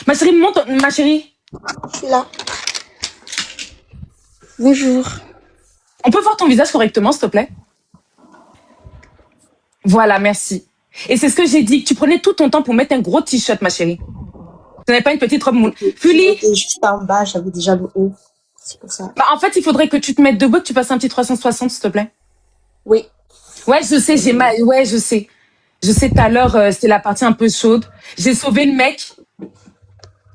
Ma chérie, monte, ma chérie. Je suis là. Bonjour. On peut voir ton visage correctement, s'il te plaît? Voilà, merci. Et c'est ce que j'ai dit, que tu prenais tout ton temps pour mettre un gros t-shirt, ma chérie. Tu n'avais pas une petite robe moule. Fuli, J'étais juste en bas, j'avais déjà le haut. C'est pour ça. bah, en fait, il faudrait que tu te mettes debout, que tu fasses un petit 360, s'il te plaît. Oui. Ouais, je sais, j'ai mal. Ouais, je sais. Je sais, tout à l'heure, c'était la partie un peu chaude. J'ai sauvé le mec.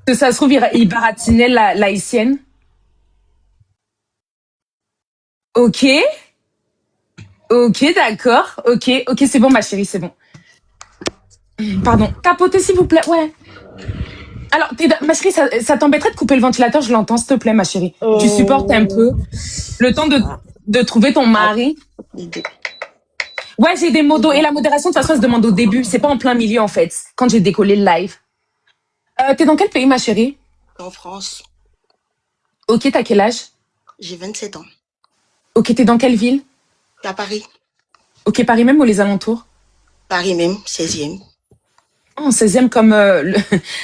Que ça se trouve, il baratinait la haïtienne. Ok. Ok, d'accord. Ok, c'est bon, ma chérie, c'est bon. Pardon. Tapoter, s'il vous plaît. Ouais. Alors, ma chérie, ça t'embêterait de couper le ventilateur? Je l'entends, s'il te plaît, ma chérie. Tu supportes un peu. Le temps de trouver ton mari. Les deux. Ouais, j'ai des mots d'eau. Et la modération, de toute façon, elle se demande au début. C'est pas en plein milieu, en fait. Quand j'ai décollé le live. T'es dans quel pays, ma chérie? En France, Ok, t'as quel âge? j'ai 27 ans. Ok, t'es dans quelle ville? À Paris. Ok, Paris même ou les alentours? Paris même, 16e. Oh, 16e comme...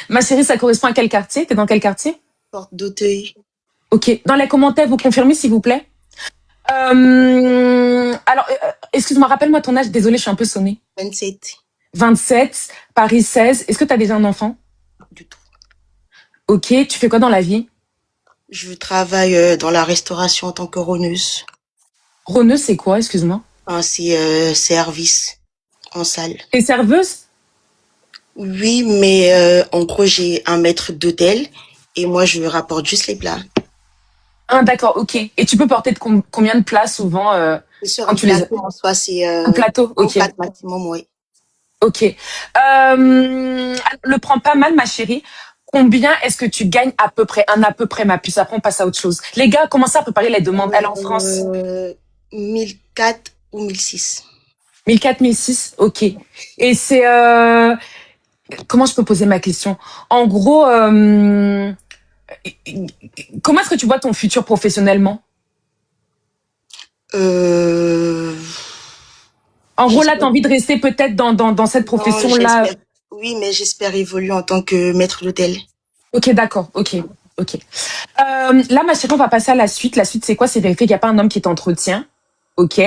Ma chérie, ça correspond à quel quartier? T'es dans quel quartier? Porte d'Auteuil. Ok. Dans les commentaires, vous confirmez, s'il vous plaît? Alors, excuse-moi, rappelle-moi ton âge. Désolée, je suis un peu sonnée. 27. 27, Paris 16. Est-ce que t'as déjà un enfant? Du tout. Ok, tu fais quoi dans la vie? Je travaille dans la restauration en tant que rôneuse. Rôneuse, c'est quoi? Excuse-moi. Enfin, c'est service en salle. T'es serveuse? Oui, mais en gros, j'ai un maître d'hôtel et moi, je rapporte juste les plats. Ah, d'accord, ok. Et tu peux porter de combien de plats souvent C'est sur quand un tu les... plateau, en soi, c'est Un plateau, un ok. plat maximum, oui. Ok. Le prends pas mal, ma chérie. Combien est-ce que tu gagnes à peu près? Un à peu près, ma puce. Après, on passe à autre chose. Les gars, commencez à préparer les demandes. Elle en France. 1004 ou 1006. 1004, 1006. Ok. Et c'est... comment je peux poser ma question? En gros, comment est-ce que tu vois ton futur professionnellement? Euh, En gros, là, tu j'espère, as envie de rester peut-être dans cette non, profession-là. j'espère, oui, mais j'espère évoluer en tant que maître d'hôtel. Ok, d'accord. Ok. Là, ma chérie, on va passer à la suite. La suite, c'est quoi? C'est vérifier qu'il n'y a pas un homme qui t'entretient. Ok.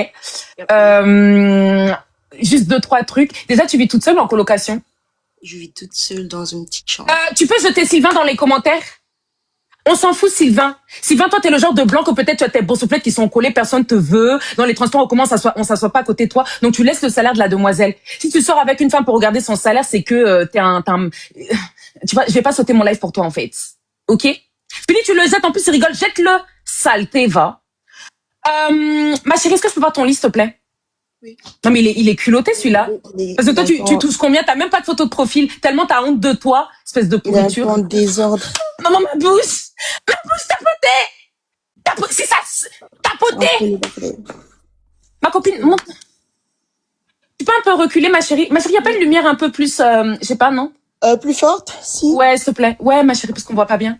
Juste deux, trois trucs. Déjà, tu vis toute seule ou en colocation? Je vis toute seule dans une petite chambre. Tu peux jeter Sylvain dans les commentaires? On s'en fout, Sylvain. Sylvain, toi, t'es le genre de blanc que peut-être tu as tes boursouflettes qui sont collées, personne te veut. Dans les transports, on s'assoit pas à côté de toi. Donc, tu laisses le salaire de la demoiselle. Si tu sors avec une femme pour regarder son salaire, c'est que tu vois, je vais pas sauter mon live pour toi, en fait. Ok? Fini, tu le jettes. En plus, il rigole. Jette-le. Saleté, va. Ma chérie, est-ce que je peux voir ton lit, s'il te plaît? Oui. Non, mais il est culotté, celui-là. Parce que toi, tu touches combien? T'as même pas de photo de profil. Tellement t'as honte de toi, espèce de Il est un peu pourriture. en désordre. Maman, ma bouche! Ma bouche, tapoté! C'est ça! Un peu Tapoté! le bordel. Ma copine, monte. Tu peux un peu reculer, ma chérie? Ma chérie, y a pas une lumière un peu plus, je sais pas, non? Plus forte, si. Ouais, s'il te plaît. Ouais, ma chérie, parce qu'on voit pas bien.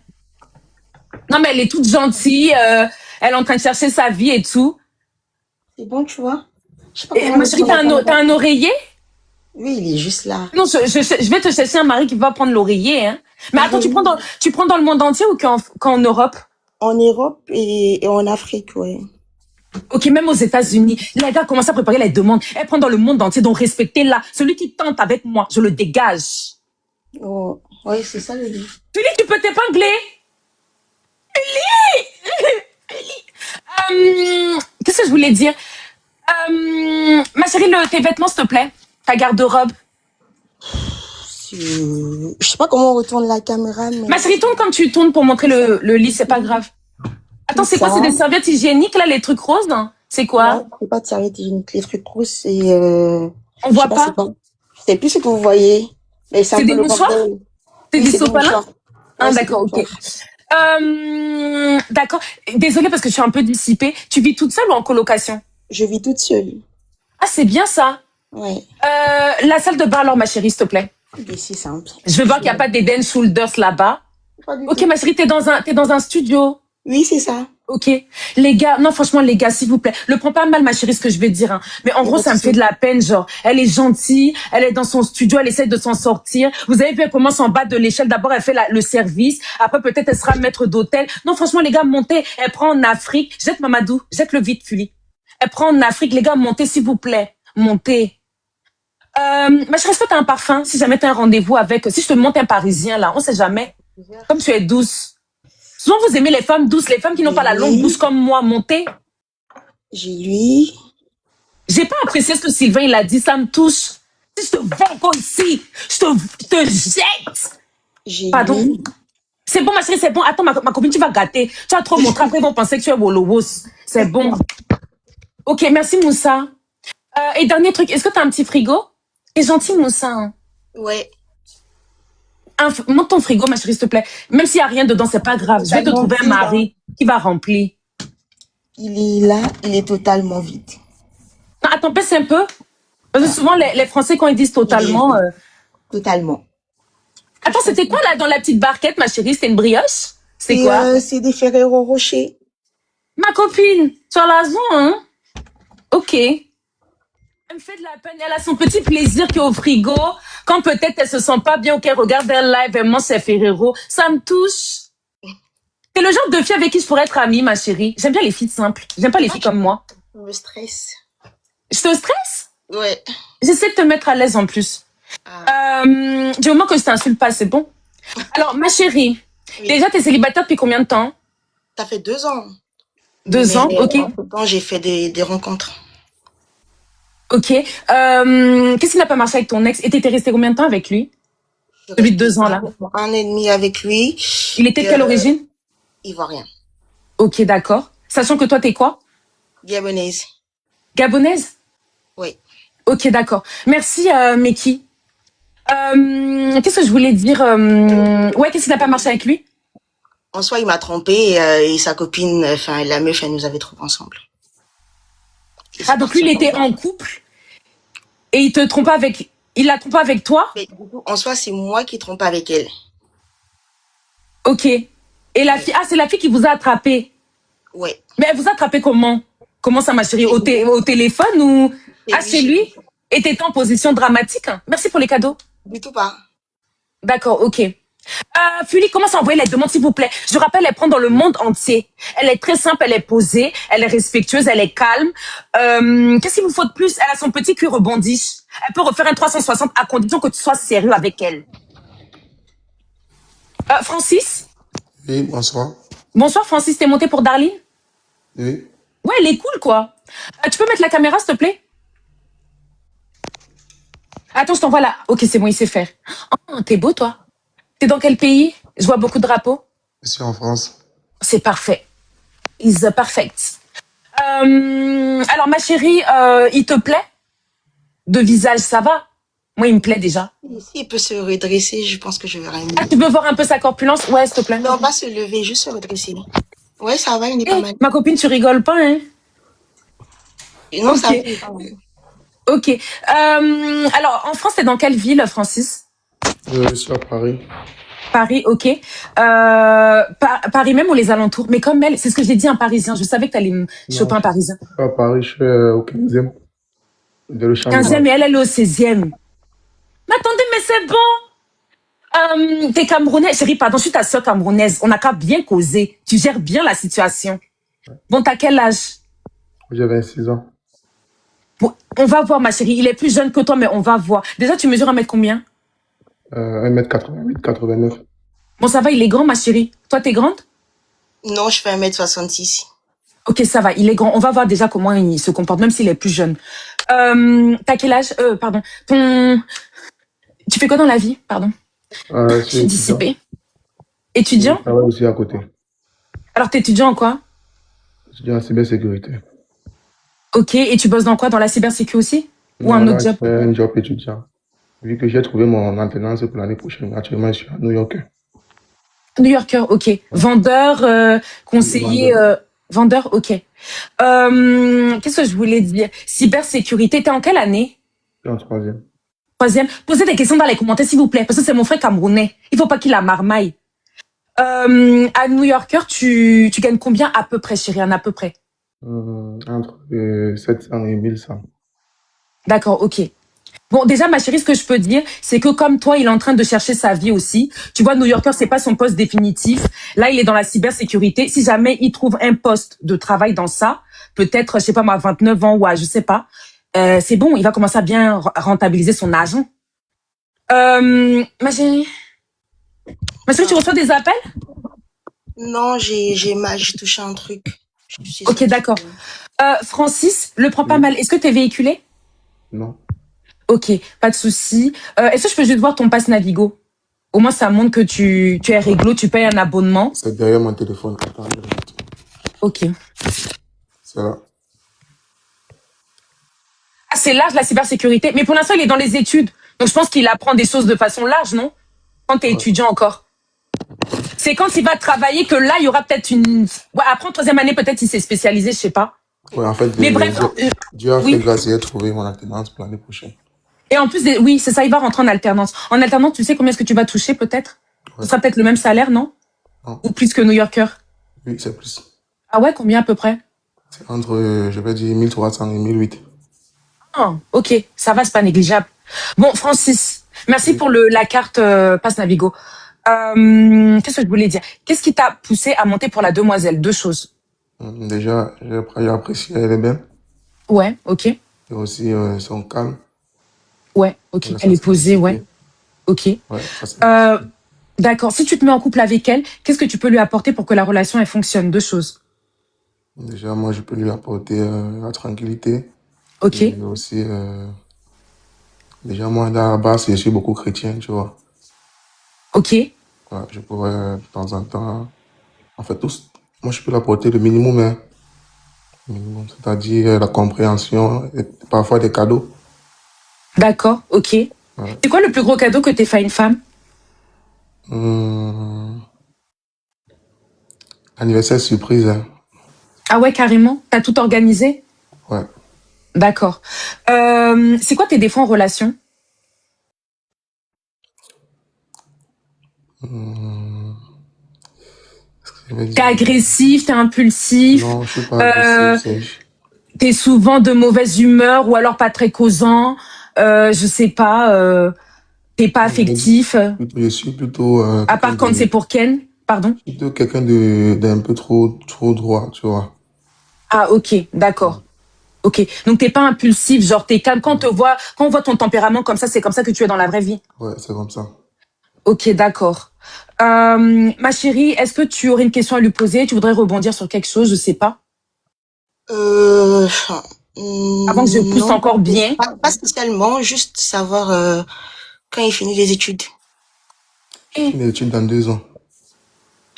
Non, mais elle est toute gentille, elle est en train de chercher sa vie et tout. C'est bon, tu vois. Je sais pas Et comment ma mettre chérie, dans la caméra. t'as un oreiller? Oui, il est juste là. Non, je vais te chercher un mari qui va prendre l'oreiller, hein. Mais attends, tu prends dans le monde entier ou qu'en Europe? En Europe et en Afrique, ouais. Ok, même aux États-Unis, les gars commencent à préparer les demandes. Elle prend dans le monde entier, donc respectez-la. Celui qui tente avec moi, je le dégage. Oh, ouais, c'est ça le lit. Philippe, tu peux t'épingler. Qu'est-ce que je voulais dire? Ma chérie, tes vêtements, s'il te plaît. Ta garde-robe. Je sais pas comment on retourne la caméra, mais Ma chérie, tourne comme tu tournes pour montrer le lit, c'est pas grave. Attends, c'est quoi? C'est ça. des serviettes hygiéniques, là, les trucs roses, non? C'est quoi? Non, c'est pas de serviette hygiénique. Les trucs rouges, c'est On je sais voit pas, c'est pas? pas. C'est plus ce que vous voyez. Mais c'est un C'est peu des le mouchoirs? bordel. C'est Oui, des c'est des sopalins? mouchoirs. Ah, Ouais, c'est des d'accord, ok. mouchoirs. D'accord. Désolée parce que je suis un peu dissipée. Tu vis toute seule ou en colocation? Je vis toute seule. Ah, c'est bien ça. Ouais. La salle de bain alors, ma chérie, s'il te plaît. C'est si simple. Je veux voir qu'il n'y a pas d'Eden Shoulders là-bas. Pas du Ok, tout. ma chérie, t'es dans un studio. Oui, c'est ça. Ok. Les gars, non, franchement, les gars, s'il vous plaît. Le prends pas mal, ma chérie, ce que je vais dire, hein. Mais en Y a gros, pas de ça me fait souci. de la peine, genre. Elle est gentille, elle est dans son studio, elle essaie de s'en sortir. Vous avez vu, elle commence en bas de l'échelle. D'abord, elle fait le service. Après, peut-être, elle sera maître d'hôtel. Non, franchement, les gars, montez. Elle prend en Afrique. Jette Mamadou. Jette-le vite, Fuli. Elle prend en Afrique. Les gars, montez, s'il vous plaît. Montez. Ma chérie, est-ce que t'as un parfum? Si jamais t'as un rendez-vous avec, si je te monte un Parisien, là, on sait jamais. Comme tu es douce. Souvent, vous aimez les femmes douces, les femmes qui n'ont J'ai pas la longue bouche lui, comme moi. Montez. j'ai lui, J'ai pas apprécié ce que Sylvain il a dit, ça me touche. Si je te vois encore ici, je te jette. j'ai Pardon. lui. C'est bon, ma chérie, c'est bon. Attends, ma copine, tu vas gâter. Tu vas trop montrer, après ils vont penser que tu es Wolowos. C'est bon. Ok, merci Moussa. Et dernier truc, est-ce que t'as un petit frigo? C'est gentil Moussa, hein. Ouais, Monte ton frigo, ma chérie, s'il te plaît. Même s'il y a rien dedans, c'est pas grave. Je vais te totalement trouver un vide, hein. mari qui va remplir. Il est là, il est totalement vide. Non, attends, baisse un peu. Parce que souvent, les Français, quand ils disent Il est totalement... vide, totalement. Que Attends, je fasse c'était quoi là dans la petite barquette, ma chérie? C'était une brioche? C'est quoi? c'est des Ferrero Rocher. Ma copine, tu as raison, hein? Ok. Elle me fait de la peine. Elle a son petit plaisir qui est au frigo. Quand peut-être elle se sent pas bien ou qu'elle regarde un live, elle mange ses Ferrero. Ça me touche. C'est le genre de fille avec qui je pourrais être amie, ma chérie. J'aime bien les filles simples. J'aime pas les Ah, filles comme moi. je me stresse. Je te stresse? Ouais. J'essaie de te mettre à l'aise en plus. Ah, Du moment que je t'insulte pas, c'est bon. Alors, ma chérie, oui. déjà, t'es célibataire depuis combien de temps? Ça fait 2 ans. 2 ans, Mais ok. entre-temps, j'ai fait des rencontres. Ok. Qu'est-ce qui n'a pas marché avec ton ex? Et t'étais resté combien de temps avec lui? Je suis Celui de restée 2 ans, là. 1 an et demi avec lui. Il était de Et, quelle origine? ivoirien. Ok, d'accord. Sachant que toi, t'es quoi? Gabonaise. Gabonaise? Oui. Ok, d'accord. Merci, Meki. Qu'est-ce que je voulais dire? Ouais, qu'est-ce qui n'a pas marché avec lui? En soi, il m'a trompé et sa copine, enfin, la meuf, elle nous avait trompé ensemble. Et Ah, c'est donc lui, parti il comme était ça. en couple et il te trompe avec... Il la trompe avec toi? Mais du coup, en soi, c'est moi qui trompe avec elle. Ok. Et la fille... Ah, c'est la fille qui vous a attrapé. Ouais. Mais elle vous a attrapé comment? Comment ça, ma chérie? Et Au téléphone ou... chez Ah, lui, c'est chez lui? lui. Et t'étais en position dramatique? Merci pour les cadeaux. Du tout pas. D'accord, ok. Fuli, commence à envoyer les demandes, s'il vous plaît. Je rappelle, elle prend dans le monde entier. Elle est très simple, elle est posée, elle est respectueuse, elle est calme. Qu'est-ce qu'il vous faut de plus? Elle a son petit cul rebondi. Elle peut refaire un 360 à condition que tu sois sérieux avec elle. Francis? Oui, bonsoir. Bonsoir, Francis, t'es monté pour Darlene? Oui, Ouais, elle est cool, quoi. Tu peux mettre la caméra, s'il te plaît? Attends, je t'envoie là. Ok, c'est bon, il sait faire. Oh, t'es beau, toi. T'es dans quel pays? Je vois beaucoup de drapeaux. je suis en France. C'est parfait. Is perfect. Alors, ma chérie, il te plaît? De visage, ça va? Moi, il me plaît déjà. S'il peut se redresser, je pense que je verrai Ah, mieux. tu veux voir un peu sa corpulence? Ouais, s'il te plaît. Non, pas se lever, juste se redresser. Ouais, ça va, il est pas Eh, mal. ma copine, tu rigoles pas, hein? Non, ça va, Ok, il est pas mal. ok. Alors, en France, t'es dans quelle ville, Francis? Je suis à Paris. Paris, ok. Paris même ou les alentours? Mais comme elle, c'est ce que j'ai dit, un Parisien. Je savais que t'allais me Non, choper un je suis Parisien. pas à Paris, je suis au 15e, de le champ de 15e Mars. et elle est au 16e. Mais attendez, mais c'est bon. T'es Camerounais. Chérie, pardon, je suis ta soeur camerounaise. On n'a qu'à bien causer. Tu gères bien la situation. Bon, t'as quel âge? J'ai 26 ans. Bon, on va voir, ma chérie. Il est plus jeune que toi, mais on va voir. Déjà, tu mesures 1 mètre combien? 1m88, 89. Bon, ça va, il est grand, ma chérie. Toi, t'es grande? Non, je fais 1m66. Ok, ça va, il est grand. On va voir déjà comment il se comporte, même s'il est plus jeune. T'as quel âge? Pardon. Tu fais quoi dans la vie? Pardon. Je Je suis suis étudiant. dissipée. Et je Étudiant? travaille aussi à côté. Alors, t'es étudiant en quoi? Étudiant en cybersécurité. Ok, et tu bosses dans quoi? Dans la cybersécurité aussi? Ou un Non, là, autre je job? fais un job étudiant. Vu que j'ai trouvé mon alternance pour l'année prochaine. Actuellement, je suis à New York. New Yorker, ok. Ouais. Vendeur, conseiller, Vendeur. vendeur, ok. Qu'est-ce que je voulais dire? Cybersécurité, t'es en quelle année? Je suis en 3e. 3e. Posez des questions dans les commentaires, s'il vous plaît, parce que c'est mon frère camerounais. Il faut pas qu'il la marmaille. À New Yorker, tu gagnes combien à peu près, chérie? À peu près. Entre 700 et 1100. D'accord, ok. Bon, déjà, ma chérie, ce que je peux dire, c'est que comme toi, il est en train de chercher sa vie aussi. Tu vois, New Yorker, c'est pas son poste définitif. Là, il est dans la cybersécurité. Si jamais il trouve un poste de travail dans ça, peut-être, je sais pas moi, 29 ans ou à, je sais pas, c'est bon, il va commencer à bien rentabiliser son argent. Ma chérie, tu Ah, reçois des appels? non, j'ai touché un truc. Je suis Ok, sortie. d'accord. Francis, le prends pas Oui, mal. Est-ce que t'es véhiculé? non. Ok, pas de souci. Est-ce que je peux juste voir ton passe Navigo? Au moins, ça montre que tu es réglo, tu payes un abonnement. C'est derrière mon téléphone. Attends, je regarde. Ok. C'est là. Ah, c'est large la cybersécurité. Mais pour l'instant, il est dans les études. Donc, je pense qu'il apprend des choses de façon large, non? Quand tu es Ouais. étudiant encore. C'est quand il va travailler que là, il y aura peut-être une... Ouais, après, en troisième année, peut-être il s'est spécialisé, je sais pas. Ouais, en fait, Mais bref, Dieu a fait oui. grâce et a trouvé mon alternance pour l'année prochaine. Et en plus, oui, c'est ça, il va rentrer en alternance. En alternance, tu sais combien est-ce que tu vas toucher, peut-être? Ce Ouais. sera peut-être le même salaire, non? Non. Ou plus que New Yorker? Oui, c'est plus. Ah ouais, combien à peu près? C'est entre, je vais dire, 1300 et 1008. Ah, ok, ça va, c'est pas négligeable. Bon, Francis, merci Oui. pour la carte Passe Navigo. Qu'est-ce que je voulais dire? Qu'est-ce qui t'a poussé à monter pour la demoiselle? Deux choses. Déjà, j'ai apprécié, elle est belle. Ouais, ok. Et aussi, son calme Ouais, ok. et sa Elle est posée, ouais. simplicité. Ok. Ouais, sa Euh, simplicité. d'accord. Si tu te mets en couple avec elle, qu'est-ce que tu peux lui apporter pour que la relation elle fonctionne? Deux choses. Déjà, moi, je peux lui apporter la tranquillité. Ok. Et aussi, déjà, moi, là, à la base, je suis beaucoup chrétien, tu vois. Ok. Ouais, je pourrais, de temps en temps, en fait, moi, je peux l'apporter le minimum, hein. Minimum, c'est-à-dire la compréhension et parfois des cadeaux. D'accord. Ok. Ouais. C'est quoi le plus gros cadeau que t'aies fait à une femme? Hum, anniversaire surprise, hein. Ah ouais, carrément. T'as tout organisé? Ouais. D'accord. C'est quoi tes défauts en relation? Hum, je vais T'es dire, agressif, t'es impulsif, non, je suis pas agressif, euh, c'est, t'es souvent de mauvaise humeur ou alors pas très causant, je sais pas, t'es pas affectif, je suis plutôt à part quand c'est pour Ken, pardon. quelqu'un d'un peu trop droit, tu vois. Ah ok, Ouais. d'accord. Ok, donc t'es pas impulsif, genre t'es calme. Quand on voit ton tempérament comme ça, c'est comme ça que tu es dans la vraie vie. Ouais, c'est comme ça. Ok, d'accord. Ma chérie, est-ce que tu aurais une question à lui poser? Tu voudrais rebondir sur quelque chose, je sais pas. Enfin, Avant que je pousse non, encore bien. pas spécialement, juste savoir quand il finit les études. Je finis les études dans 2 ans,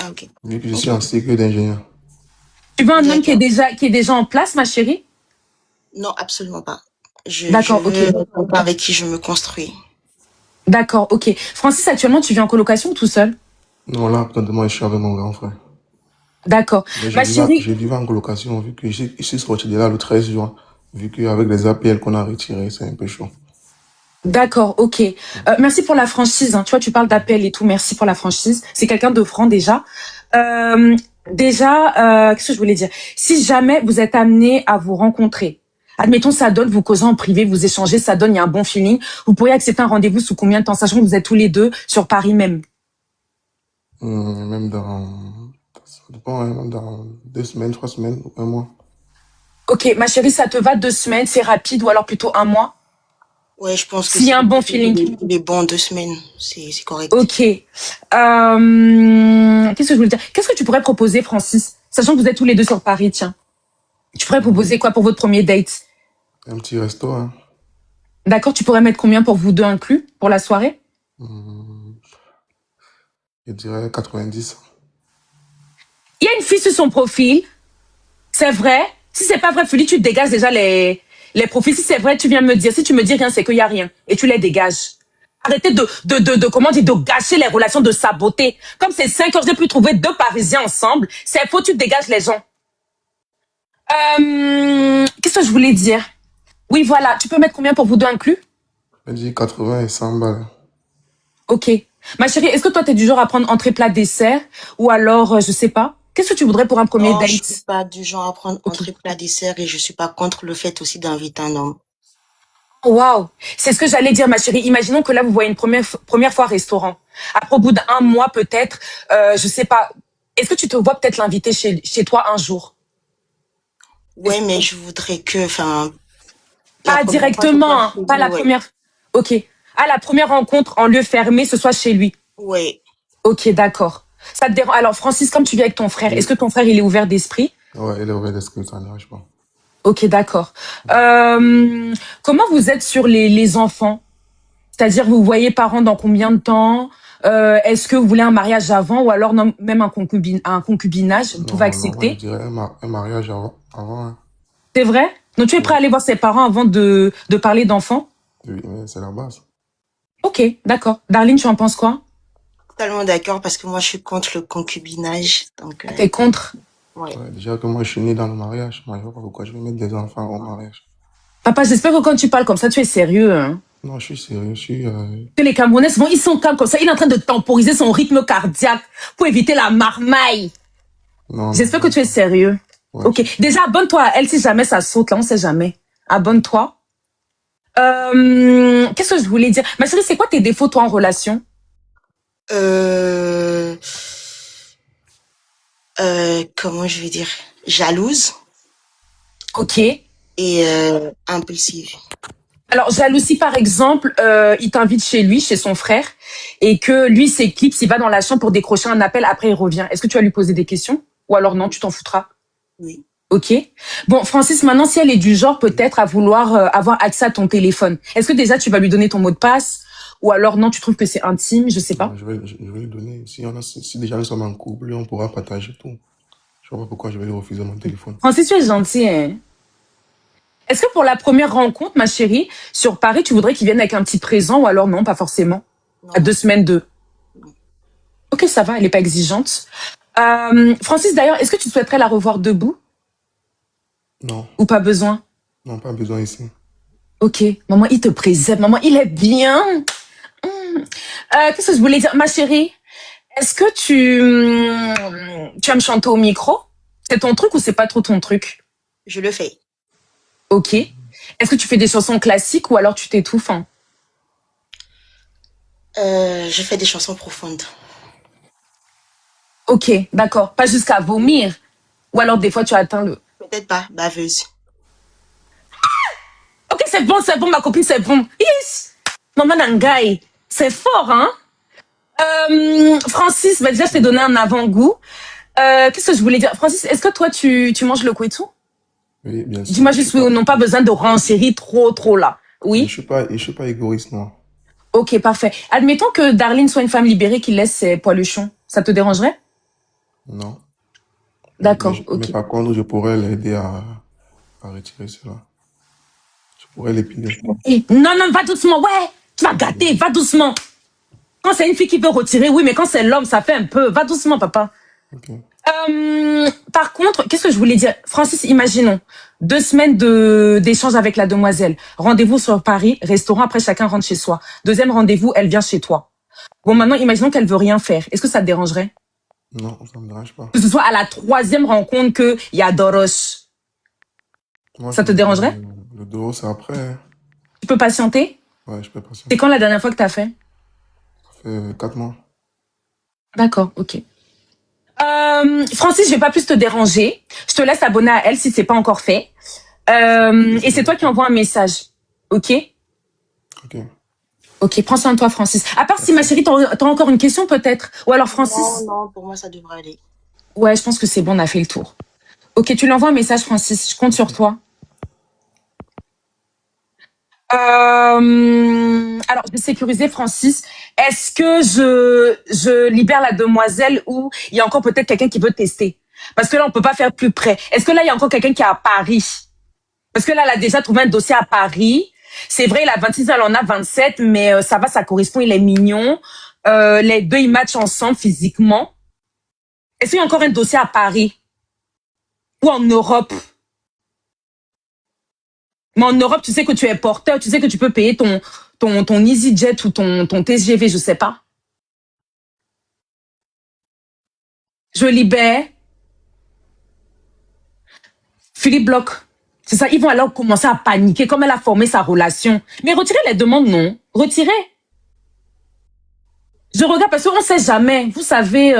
Ah, ok. vu que je suis Ok. en cycle d'ingénieur. Tu veux un homme D'accord. qui est déjà en place, ma chérie? Non, absolument pas. Je D'accord, ok. veux quelqu'un avec qui je me construis. D'accord, ok. Francis, actuellement, tu vis en colocation ou tout seul? Non, là, présentement, je suis avec mon grand frère. D'accord. Mais Ma je chérie, vivais en colocation, vu que je suis sorti de là le 13 juin, vu qu'avec les APL qu'on a retirés, c'est un peu chaud. d'accord, ok. Merci pour la franchise, hein. Tu vois, tu parles d'appel et tout. Merci pour la franchise. C'est quelqu'un de franc déjà. Euh, qu'est-ce que je voulais dire? Si jamais vous êtes amené à vous rencontrer, admettons, ça donne, vous causez en privé, vous échangez, ça donne, il y a un bon feeling. Vous pourriez accepter un rendez-vous sous combien de temps, sachant que vous êtes tous les deux sur Paris même? Même ça dépend, hein, même dans 2 semaines, 3 semaines, un mois. Ok, ma chérie, ça te va 2 semaines, c'est rapide, ou alors plutôt un mois? Ouais, je pense que S'il y a un bon feeling. il est bon 2 semaines. C'est correct. Ok. Qu'est-ce que je voulais dire? Qu'est-ce que tu pourrais proposer, Francis? Sachant que vous êtes tous les deux sur Paris, tiens. Tu pourrais proposer quoi pour votre premier date? Un petit resto, hein. D'accord, tu pourrais mettre combien pour vous deux inclus, pour la soirée? Hum, je dirais 90. Il y a une fille sur son profil, c'est vrai. Si c'est pas vrai, Philippe, tu dégages déjà les profils. Si c'est vrai, tu viens me dire. Si tu me dis rien, c'est qu'il y a rien. Et tu les dégages. Arrêtez comment dire, de gâcher les relations, de saboter. Comme c'est 5 heures, j'ai pu trouver deux Parisiens ensemble. C'est faux, tu dégages les gens. Qu'est-ce que je voulais dire? Oui, voilà. Tu peux mettre combien pour vous deux inclus? Je dis 80 et 100 balles. Ok. Ma chérie, est-ce que toi, t'es du genre à prendre entrée, plat, dessert? Ou alors, je sais pas. Qu'est-ce que tu voudrais pour un premier Non, je suis date? pas du genre à prendre Ok. entrée plat dessert et je suis pas contre le fait aussi d'inviter un homme. Waouh, c'est ce que j'allais dire, ma chérie. Imaginons que là, vous voyez une première fois au restaurant. Après, au bout d'un mois, peut-être, je sais pas. Est-ce que tu te vois peut-être l'inviter chez toi un jour? Ouais, mais je voudrais que, enfin, la Pas première fois, ce directement, soit hein, chez pas lui, la ouais. première. Ok. À la première rencontre en lieu fermé, ce soit chez lui. Ouais. Ok, d'accord. Ça te dérange. Alors, Francis, comme tu vis avec ton frère, est-ce Oui. que ton frère, il est ouvert d'esprit? Ouais, elle est ouverte d'esprit, ça ne dérange pas. Ok, d'accord. Comment vous êtes sur les enfants? C'est-à-dire, vous voyez parents dans combien de temps? Est-ce que vous voulez un mariage avant ou alors non, même un concubinage, vous pouvez Non, moi je accepter? dirais un mariage avant, hein. C'est vrai? Donc, tu es prêt Oui, à aller voir ses parents avant de parler d'enfants? oui, mais c'est la base. Ok, d'accord. Darline, tu en penses quoi? Totalement d'accord parce que moi, je suis contre le concubinage. Donc, T'es contre? ouais. Ouais, déjà que moi je suis né dans le mariage, moi je vois pas pourquoi je vais mettre des enfants au mariage. Papa, j'espère que quand tu parles comme ça, tu es sérieux, hein? Non, je suis sérieux, je suis... Que les Camerounais, bon, ils sont calmes comme ça. Il est en train de temporiser son rythme cardiaque pour éviter la marmaille. Non, non, J'espère que non. tu es sérieux. Ouais, Ok. Déjà, abonne-toi à elle si jamais ça saute, là, on sait jamais. Abonne-toi. Qu'est-ce que je voulais dire? Ma chérie, c'est quoi tes défauts, toi, en relation? Euh, comment je vais dire? Jalouse Ok. et impulsive. Alors, jalousie, par exemple, il t'invite chez lui, chez son frère, et que lui s'éclipse, il va dans la chambre pour décrocher un appel, après il revient. Est-ce que tu vas lui poser des questions? Ou alors non, tu t'en foutras? Oui. Ok. Bon, Francis, maintenant, si elle est du genre peut-être à vouloir avoir accès à ton téléphone, est-ce que déjà tu vas lui donner ton mot de passe? Ou alors non, tu trouves que c'est intime? Je sais non, pas. je vais lui donner. Si déjà nous sommes en couple, on pourra partager tout. Je vois pas pourquoi je vais lui refuser mon téléphone. Francis, tu es gentil, hein. Est-ce que pour la première rencontre, ma chérie, sur Paris, tu voudrais qu'il vienne avec un petit présent ou alors non, pas forcément? À Non. 2 semaines de. Non. Ok, ça va, elle est pas exigeante. Francis, d'ailleurs, est-ce que tu souhaiterais la revoir debout Non, ou pas besoin? non, pas besoin ici. Ok, maman, il te préserve, maman, il est bien. Qu'est-ce que je voulais dire, ma chérie? Est-ce que tu vas me chanter au micro? C'est ton truc ou c'est pas trop ton truc? Je le fais. Ok. Est-ce que tu fais des chansons classiques ou alors tu t'étouffes, hein? Je fais des chansons profondes. Ok, d'accord. Pas jusqu'à vomir. Ou alors des fois tu atteins le... Peut-être pas baveuse. Ok, c'est bon, ma copine, c'est bon. Yes. Maman Nangai, c'est fort, hein? Francis, bah déjà, je t'ai donné un avant-goût. Qu'est-ce que je voulais dire? Francis, est-ce que toi, tu manges le kouetou? Oui, bien sûr. Dis-moi juste oui ou non, pas besoin de renchérir trop là. Oui? Je suis pas égoïste, moi. Ok, parfait. Admettons que Darlene soit une femme libérée qui laisse ses poiluchons. Ça te dérangerait? Non. D'accord, Mais ok. par contre, je pourrais l'aider à retirer cela. Je pourrais l'épiler. Non, non, va doucement, ouais! Tu vas gâter, va doucement. Quand c'est une fille qui veut retirer, oui, mais quand c'est l'homme, ça fait un peu. Va doucement, papa. Ok. Par contre, qu'est-ce que je voulais dire? Francis, imaginons 2 semaines d'échange avec la demoiselle. Rendez-vous sur Paris, restaurant, après chacun rentre chez soi. Deuxième rendez-vous, elle vient chez toi. Bon, maintenant, imaginons qu'elle veut rien faire. Est-ce que ça te dérangerait? Non, ça me dérange pas. Que ce soit à la troisième rencontre qu'il y a Doros. Moi, Ça te dérangerait? le dehors, c'est après, hein. Tu peux patienter? Ouais, je peux C'est patienter. quand la dernière fois que t'as fait? Ça fait 4 mois. D'accord, ok. Francis, je vais pas plus te déranger. Je te laisse abonner à elle si c'est pas encore fait. Et c'est toi qui envoie un message. Ok? Ok. Ok, prends soin de toi, Francis. À part si ma Merci. chérie, t'as encore une question peut-être? Ou alors Non, Francis? non, pour moi, ça devrait aller. Ouais, je pense que c'est bon, on a fait le tour. Ok, tu lui envoies un message, Francis. Je compte sur Ok. toi. Alors, je vais sécuriser, Francis. Est-ce que je libère la demoiselle ou il y a encore peut-être quelqu'un qui veut tester? Parce que là, on peut pas faire plus près. Est-ce que là, il y a encore quelqu'un qui est à Paris? Parce que là, elle a déjà trouvé un dossier à Paris. C'est vrai, il a 26 ans, elle en a 27, mais ça va, ça correspond, il est mignon. Les deux, ils matchent ensemble physiquement. Est-ce qu'il y a encore un dossier à Paris ou en Europe? Mais en Europe, tu sais que tu es porteur, tu sais que tu peux payer ton EasyJet ou ton TGV, je sais pas. Je libère. Philippe bloque. C'est ça, ils vont alors commencer à paniquer comme elle a formé sa relation. Mais retirez les demandes, non. Retirez. Je regarde parce qu'on ne sait jamais. Vous savez,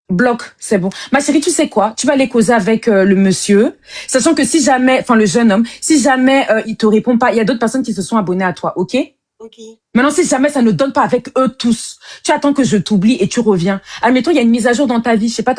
bloc, c'est bon. Ma chérie, tu sais quoi? Tu vas aller causer avec le monsieur, sachant que si jamais, enfin le jeune homme, si jamais il te répond pas, il y a d'autres personnes qui se sont abonnées à toi, ok? Ok. Maintenant, si jamais ça ne donne pas avec eux tous, tu attends que je t'oublie et tu reviens. Admettons, il y a une mise à jour dans ta vie, je sais pas,